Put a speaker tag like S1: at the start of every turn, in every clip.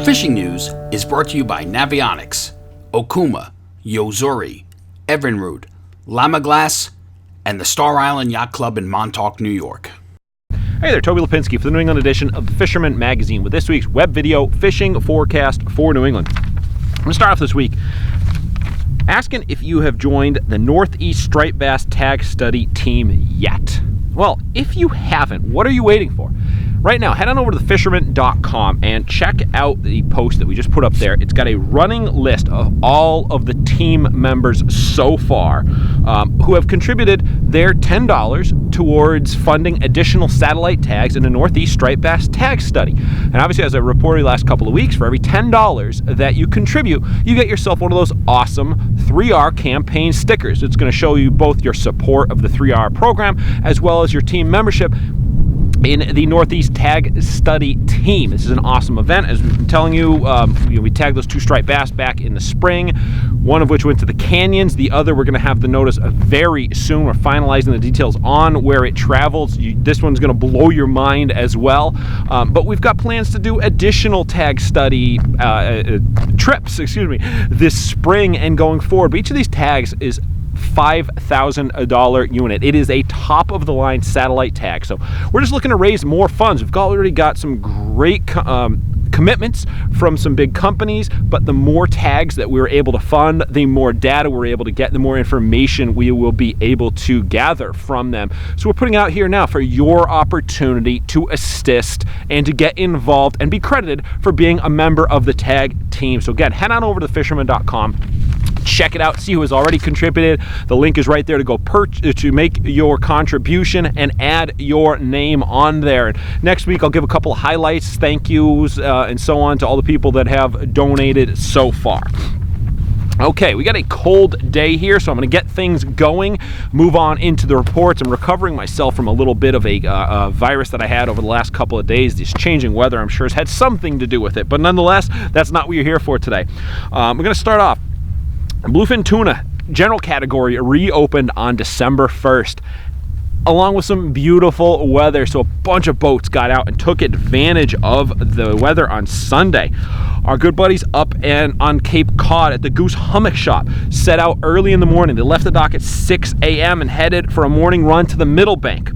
S1: fishing news is brought to you by Navionics, Okuma, Yozuri, Evinrude, Llama Glass, and the Star Island Yacht Club in Montauk, New York.
S2: Hey there, Toby Lipinski for the New England edition of the Fisherman magazine with this week's web video fishing forecast for New England. I'm going to start off this week asking if you have joined the Northeast Striped Bass Tag Study team yet. Well, if you haven't, what are you waiting for? Right now, head on over to thefisherman.com and check out the post that we just put up there. It's got a running list of all of the team members so far who have contributed their $10 towards funding additional satellite tags in the Northeast Striped Bass Tag Study. And obviously, as I reported last couple of weeks, for every $10 that you contribute, you get yourself one of those awesome 3R campaign stickers. It's going to show you both your support of the 3R program as well as your team membership in the Northeast Tag Study team. This is an awesome event. As we've been telling you, we tagged those 2 striped bass back in the spring, one of which went to the canyons. The other we're going to have the notice very soon. We're finalizing the details on where it travels. This one's going to blow your mind as well. But we've got plans to do additional tag study trips, this spring and going forward. But each of these tags is $5,000 unit. It is a top-of-the-line satellite tag. So we're just looking to raise more funds. We've already got some great commitments from some big companies, but the more tags that we're able to fund, the more data we're able to get, the more information we will be able to gather from them. So we're putting out here now for your opportunity to assist and to get involved and be credited for being a member of the tag team. So again, head on over to thefisherman.com. Check it out, see who has already contributed. The link is right there to go to make your contribution and add your name on there. And next week, I'll give a couple of highlights, thank yous, and so on to all the people that have donated so far. Okay, we got a cold day here, so I'm going to get things going, move on into the reports. I'm recovering myself from a little bit of a virus that I had over the last couple of days. This changing weather, I'm sure, has had something to do with it, but nonetheless, that's not what you're here for today. We're going to start off. Bluefin Tuna general category reopened on December 1st, along with some beautiful weather. So a bunch of boats got out and took advantage of the weather on Sunday. Our good buddies up and on Cape Cod at the Goose Hummock Shop set out early in the morning. They left the dock at 6 a.m. and headed for a morning run to the Middle Bank.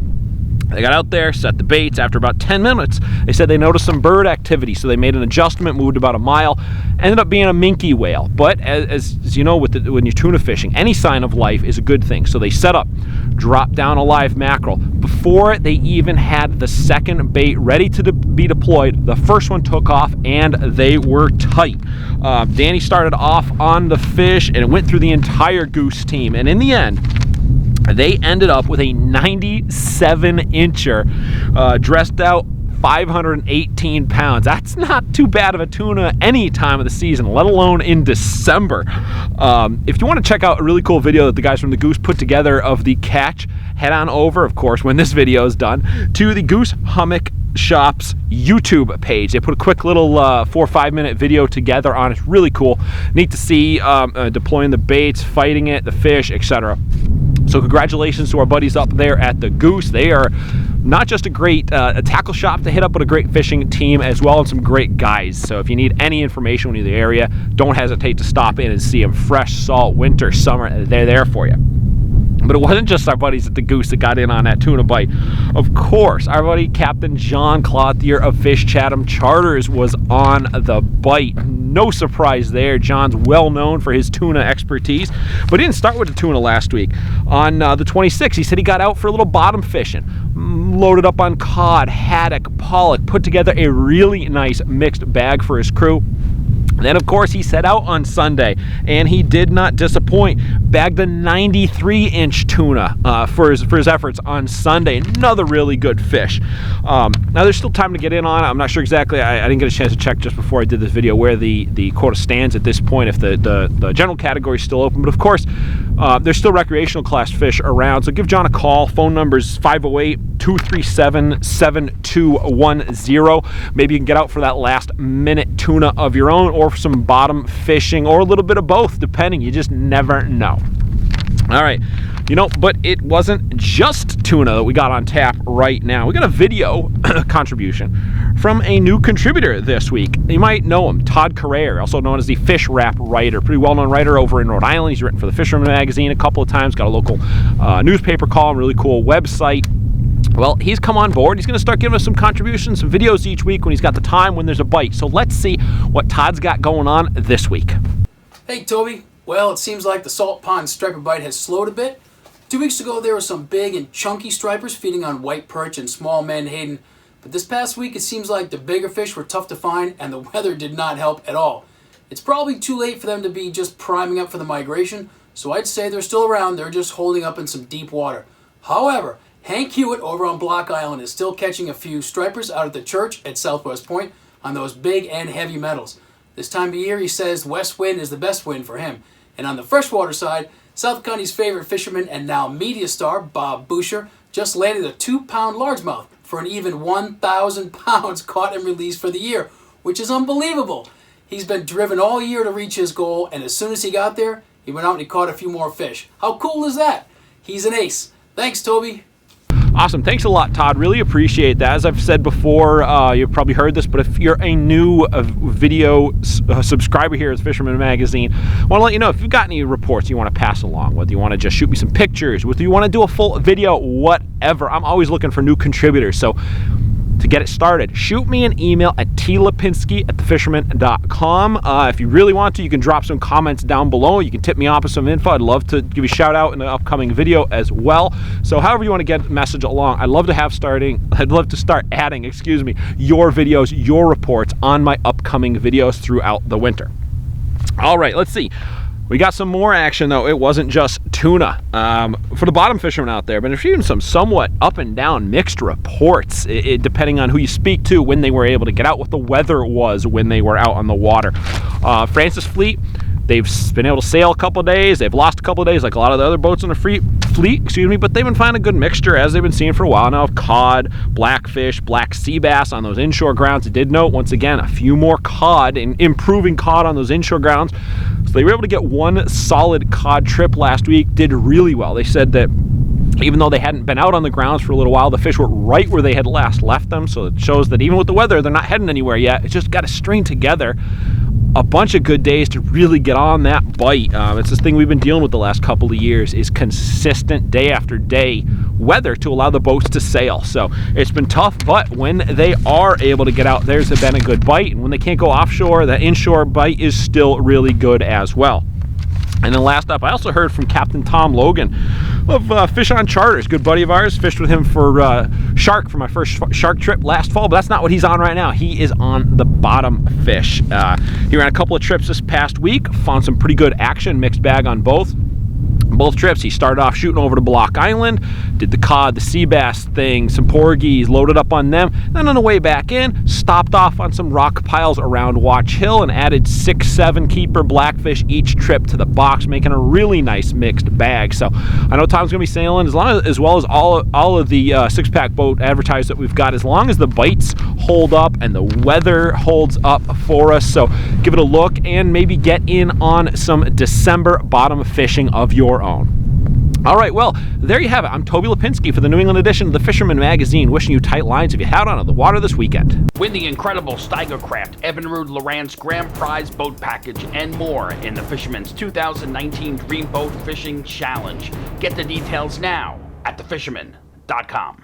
S2: They got out there, set the baits. After about 10 minutes, they said they noticed some bird activity, so they made an adjustment, moved about a mile, ended up being a minke whale. But as you know, when you're tuna fishing, any sign of life is a good thing. So they set up, dropped down a live mackerel. Before they even had the second bait ready to be deployed, the first one took off, and they were tight. Danny started off on the fish, and it went through the entire Goose team. And in the end, they ended up with a 97-incher, dressed out 518 pounds. That's not too bad of a tuna any time of the season, let alone in December. If you want to check out a really cool video that the guys from the Goose put together of the catch, head on over, of course, when this video is done, to the Goose Hummock Shop's YouTube page. They put a quick little 4 or 5 minute video together on it. It's really cool. Neat to see deploying the baits, fighting it, the fish, etc. So congratulations to our buddies up there at the Goose. They are not just a great tackle shop to hit up, but a great fishing team as well, and some great guys. So if you need any information when you're in the area, don't hesitate to stop in and see them. Fresh, salt, winter, summer, they're there for you. But it wasn't just our buddies at the Goose that got in on that tuna bite. Of course, our buddy Captain John Clothier of Fish Chatham Charters was on the bite. No surprise there. John's well known for his tuna expertise, but he didn't start with the tuna last week. On the 26th, he said he got out for a little bottom fishing, loaded up on cod, haddock, pollock, put together a really nice mixed bag for his crew. Then, of course, he set out on Sunday, and he did not disappoint. Bagged a 93-inch tuna for his efforts on Sunday. Another really good fish. Now, there's still time to get in on it. I'm not sure exactly. I didn't get a chance to check just before I did this video where the quota stands at this point, if the general category is still open. But, of course, there's still recreational class fish around. So give John a call. Phone number is 508-237-7210. Maybe you can get out for that last-minute tuna of your own, or for some bottom fishing, or a little bit of both, depending. You just never know. All right, But it wasn't just tuna that we got on tap right now. We got a video contribution from a new contributor this week. You might know him, Todd Carrere, also known as the Fish Wrap writer. Pretty well-known writer over in Rhode Island. He's written for the Fisherman magazine a couple of times, got a local newspaper column, really cool website. Well, he's come on board. He's going to start giving us some contributions, some videos each week when he's got the time, when there's a bite. So let's see what Todd's got going on this week.
S3: Hey, Toby. Well, it seems like the salt pond striper bite has slowed a bit. 2 weeks ago, there were some big and chunky stripers feeding on white perch and small menhaden. But this past week, it seems like the bigger fish were tough to find and the weather did not help at all. It's probably too late for them to be just priming up for the migration, so I'd say they're still around. They're just holding up in some deep water. However, Hank Hewitt over on Block Island is still catching a few stripers out at the church at Southwest Point on those big and heavy metals. This time of year, he says west wind is the best wind for him. And on the freshwater side, South County's favorite fisherman and now media star, Bob Boucher, just landed a 2-pound largemouth for an even 1,000 pounds caught and released for the year, which is unbelievable. He's been driven all year to reach his goal, and as soon as he got there, he went out and he caught a few more fish. How cool is that? He's an ace. Thanks, Toby.
S2: Awesome. Thanks a lot, Todd. Really appreciate that. As I've said before, you've probably heard this, but if you're a new video subscriber here at Fisherman Magazine, I want to let you know if you've got any reports you want to pass along, whether you want to just shoot me some pictures, whether you want to do a full video, whatever. I'm always looking for new contributors. So to get it started, shoot me an email at tlipinski@thefisherman.com. If you really want to, you can drop some comments down below. You can tip me off with some info. I'd love to give you a shout out in the upcoming video as well. So however you want to get the message along, I'd love to start adding, your videos, your reports on my upcoming videos throughout the winter. All right, let's see. We got some more action, though. It wasn't just tuna for the bottom fishermen out there, but there's even some somewhat up and down mixed reports, depending on who you speak to, when they were able to get out, what the weather was when they were out on the water. Francis Fleet, they've been able to sail a couple of days. They've lost a couple of days, like a lot of the other boats on the fleet, but they've been finding a good mixture, as they've been seeing for a while now, of cod, blackfish, black sea bass on those inshore grounds. I did note, once again, a few more cod and improving cod on those inshore grounds. So they were able to get one solid cod trip last week, did really well. They said that even though they hadn't been out on the grounds for a little while, the fish were right where they had last left them. So it shows that even with the weather, they're not heading anywhere yet. It's just got to string together a bunch of good days to really get on that bite. It's this thing we've been dealing with the last couple of years, is consistent day after day weather to allow the boats to sail. So it's been tough, but when they are able to get out, there's been a good bite. And when they can't go offshore, the inshore bite is still really good as well. And then last up, I also heard from Captain Tom Logan of Fish on Charters, good buddy of ours. Fished with him for shark for my first shark trip last fall, but that's not what he's on right now. He is on the bottom fish. He ran a couple of trips this past week, found some pretty good action, mixed bag on both trips. He started off shooting over to Block Island, did the cod, the sea bass thing, some porgies, loaded up on them. Then on the way back in, stopped off on some rock piles around Watch Hill and added 6-7 keeper blackfish each trip to the box, making a really nice mixed bag. So I know Tom's going to be sailing as well as all of the six-pack boat advertised that we've got, as long as the bites hold up and the weather holds up for us. So give it a look and maybe get in on some December bottom fishing of your own. All right, well, there you have it. I'm Toby Lipinski for the New England edition of the Fisherman Magazine, wishing you tight lines if you head on the water this weekend.
S1: Win the incredible Steiger Craft Evinrude Lowrance Grand Prize Boat Package and more in the Fisherman's 2019 Dream Boat Fishing Challenge. Get the details now at thefisherman.com.